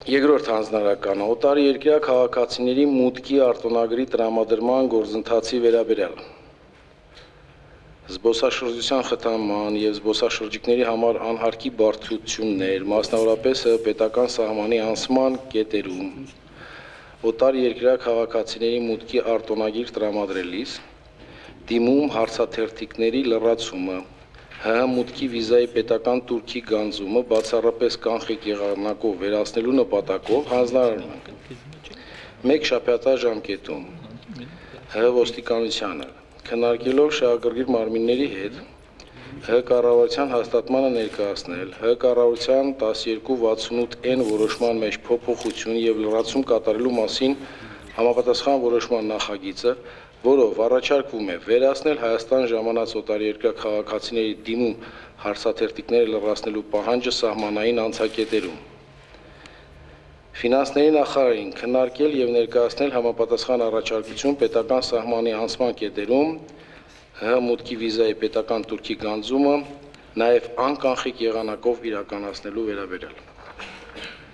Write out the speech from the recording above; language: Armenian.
Երկրորդ հանձնարարականը օտարի երկրյա քաղաքացիների մուտքի արտոնագրի տրամադրման գործընթացի վերաբերյալ զբոսաշրջության խթանման և զբոսաշրջիկների համար անհարկի բարդություններ, մասնավորապես պետական սահմանի անցման կետերում օտար երկրյա քաղաքացիների մուտքի արտոնագիր տրամադրելիս դիմում հարցաթերթիկների լրացումը, ՀՀ մուտքի վիզայի պետական տուրքի գանձումը բացառապես կանխիկ եղանակով վերացնելու նպատակով հանձնարարում ենք։ Մեկ շաբաթա ժամկետում ՀՀ ոստիկանությանը քննարկելով շահագրգիռ մարմինների հետ ՀՀ կառավարության հաստատմանը ներկայացնել ՀՀ կառավարության 1268N որոշման մեջ փոփոխություն և լրացում կատարելու մասին համապատասխան որոշման նախագիծը, որով առաջարկվում է վերացնել Հայաստան ժամանած օտարերկրյա քաղաքացիների դիմում հարցաթերթիկները լրացնելու պահանջը սահմանային անցակետերում։ Ֆինանսների նախարարին քննարկել և ներկայացնել համապատասխան առաջարկություն պետական սահմանի անցման կետերում ՀՀ մուտքի վիզայի պետական տուրքի գանձումը նաև անկանխիկ եղանակով իրականացնելու վերաբերյալ։